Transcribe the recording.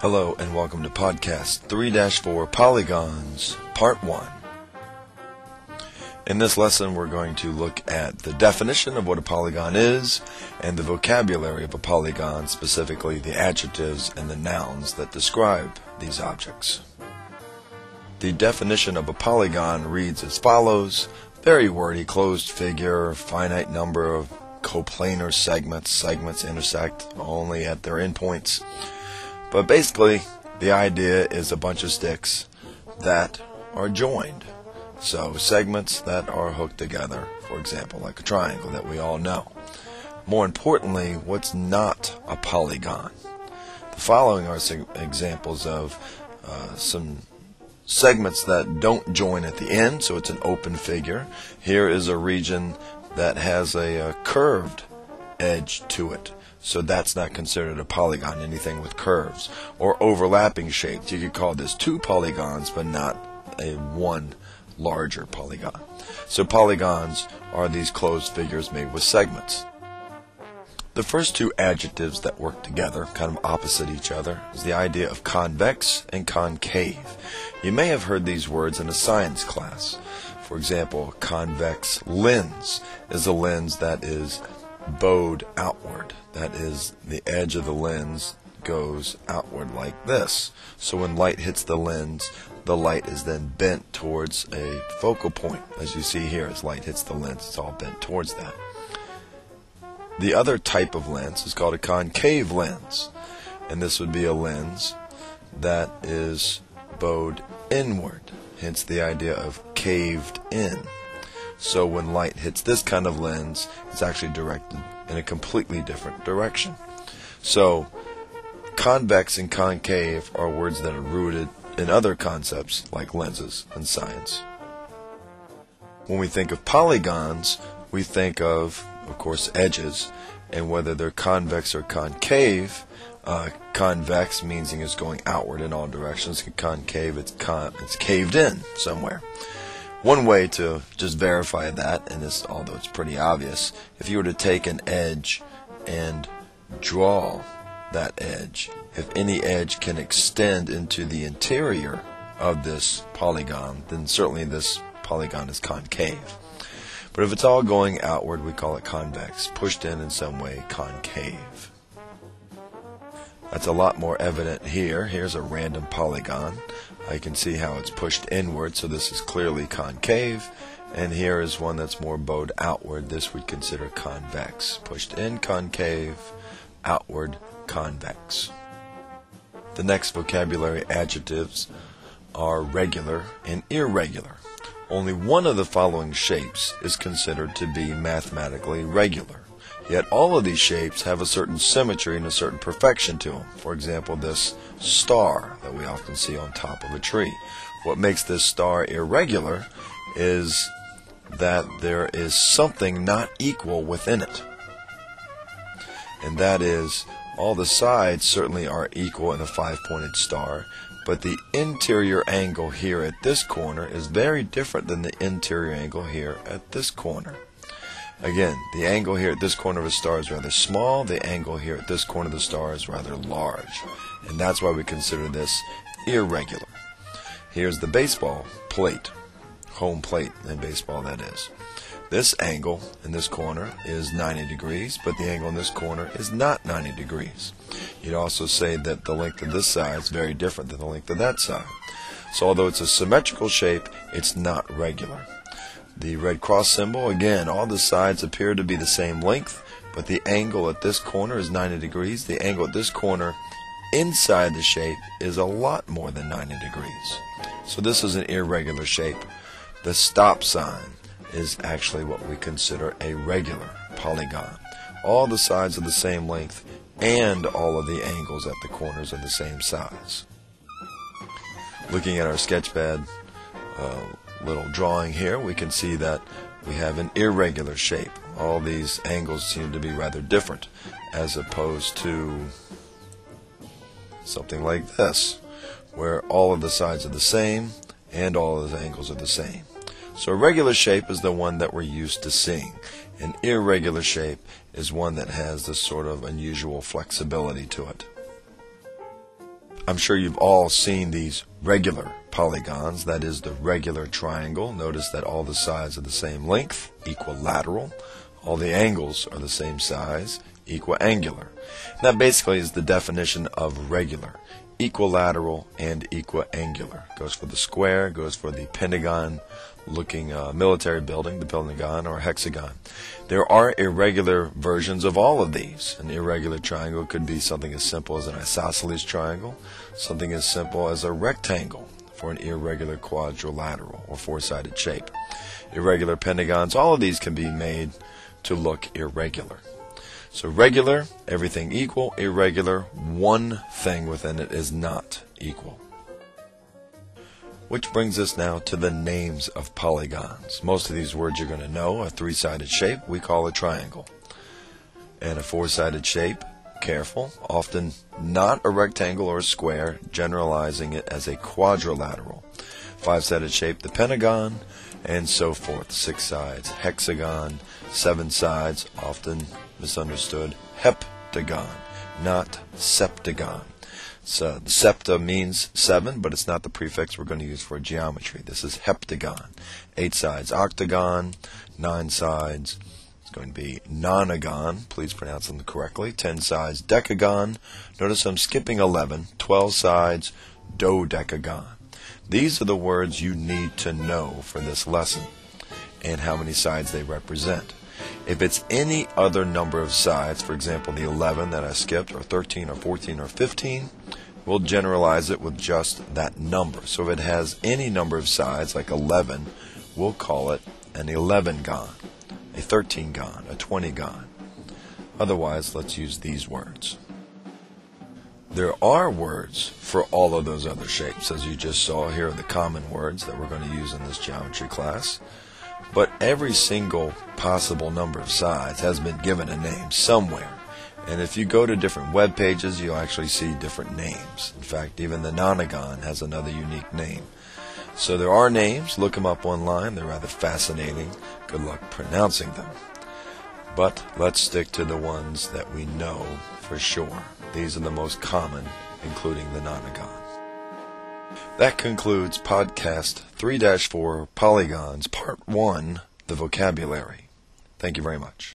Hello and welcome to podcast 3-4 Polygons, Part 1. In this lesson we're going to look at the definition of what a polygon is and the vocabulary of a polygon, specifically the adjectives and the nouns that describe these objects. The definition of a polygon reads as follows: very wordy, closed figure, finite number of coplanar segments. Segments intersect only at their endpoints. But basically, the idea is a bunch of sticks that are joined. So segments that are hooked together, for example, like a triangle that we all know. More importantly, what's not a polygon? The following are some examples of some segments that don't join at the end, so it's an open figure. Here is a region that has a curved edge to it. So that's not considered a polygon, anything with curves. Or overlapping shapes. You could call this two polygons, but not a one larger polygon. So polygons are these closed figures made with segments. The first two adjectives that work together, kind of opposite each other, is the idea of convex and concave. You may have heard these words in a science class. For example, convex lens is a lens that is bowed outward. That is, the edge of the lens goes outward like this. So when light hits the lens, the light is then bent towards a focal point. As you see here, as light hits the lens, it's all bent towards that. The other type of lens is called a concave lens. And this would be a lens that is bowed inward. Hence the idea of caved in. So when light hits this kind of lens, it's actually directed in a completely different direction. So convex and concave are words that are rooted in other concepts like lenses in science. When we think of polygons, we think of course, edges, and whether they're convex or concave. Convex meaning it's going outward in all directions. Concave, it's caved in somewhere. One way to just verify that, and although it's pretty obvious, if you were to take an edge and draw that edge, if any edge can extend into the interior of this polygon, then certainly this polygon is concave. But if it's all going outward, we call it convex, pushed in some way, concave. That's a lot more evident here. Here's a random polygon. You can see how it's pushed inward, so this is clearly concave. And here is one that's more bowed outward. This we'd consider convex. Pushed in, concave, outward, convex. The next vocabulary adjectives are regular and irregular. Only one of the following shapes is considered to be mathematically regular. Yet all of these shapes have a certain symmetry and a certain perfection to them. For example, this star that we often see on top of a tree. What makes this star irregular is that there is something not equal within it. And that is, all the sides certainly are equal in a five-pointed star, but the interior angle here at this corner is very different than the interior angle here at this corner. Again, the angle here at this corner of the star is rather small. The angle here at this corner of the star is rather large. And that's why we consider this irregular. Here's the baseball plate. Home plate in baseball, that is. This angle in this corner is 90 degrees, but the angle in this corner is not 90 degrees. You'd also say that the length of this side is very different than the length of that side. So although it's a symmetrical shape, it's not regular. The red cross symbol, again, all the sides appear to be the same length, but the angle at this corner is 90 degrees. The angle at this corner inside the shape is a lot more than 90 degrees. So this is an irregular shape. The stop sign is actually what we consider a regular polygon. All the sides are the same length, and all of the angles at the corners are the same size. Looking at our sketchpad little drawing here, we can see that we have an irregular shape. All these angles seem to be rather different, as opposed to something like this, where all of the sides are the same and all of the angles are the same. So a regular shape is the one that we're used to seeing. An irregular shape is one that has this sort of unusual flexibility to it. I'm sure you've all seen these regular polygons, that is the regular triangle. Notice that all the sides are the same length, equilateral. All the angles are the same size, equiangular. And that basically is the definition of regular. Equilateral and equiangular. Goes for the square, goes for the pentagon looking military building, the Pentagon or hexagon. There are irregular versions of all of these. An irregular triangle could be something as simple as an isosceles triangle, something as simple as a rectangle for an irregular quadrilateral or four-sided shape. Irregular pentagons, all of these can be made to look irregular. So regular, everything equal. Irregular, one thing within it is not equal. Which brings us now to the names of polygons. Most of these words you're going to know. A three-sided shape we call a triangle. And a four-sided shape, careful, often not a rectangle or a square, generalizing it as a quadrilateral. Five-sided shape, the pentagon, and so forth. 6 sides, hexagon. 7 sides, often misunderstood, heptagon, not septagon. So the septa means 7, but it's not the prefix we're going to use for geometry. This is heptagon. 8 sides, octagon. 9 sides, it's going to be nonagon. Please pronounce them correctly. 10 sides, decagon. Notice I'm skipping 11. 12 sides, dodecagon. These are the words you need to know for this lesson and how many sides they represent. If it's any other number of sides, for example the 11 that I skipped, or 13 or 14 or 15, we'll generalize it with just that number. So if it has any number of sides, like 11, we'll call it an 11gon, a 13gon, a 20gon. Otherwise, let's use these words. There are words for all of those other shapes. As you just saw, here are the common words that we're going to use in this geometry class. But every single possible number of sides has been given a name somewhere. And if you go to different web pages, you'll actually see different names. In fact, even the nonagon has another unique name. So there are names. Look them up online. They're rather fascinating. Good luck pronouncing them. But let's stick to the ones that we know for sure. These are the most common, including the nonagon. That concludes podcast 3-4 Polygons, Part 1, the vocabulary. Thank you very much.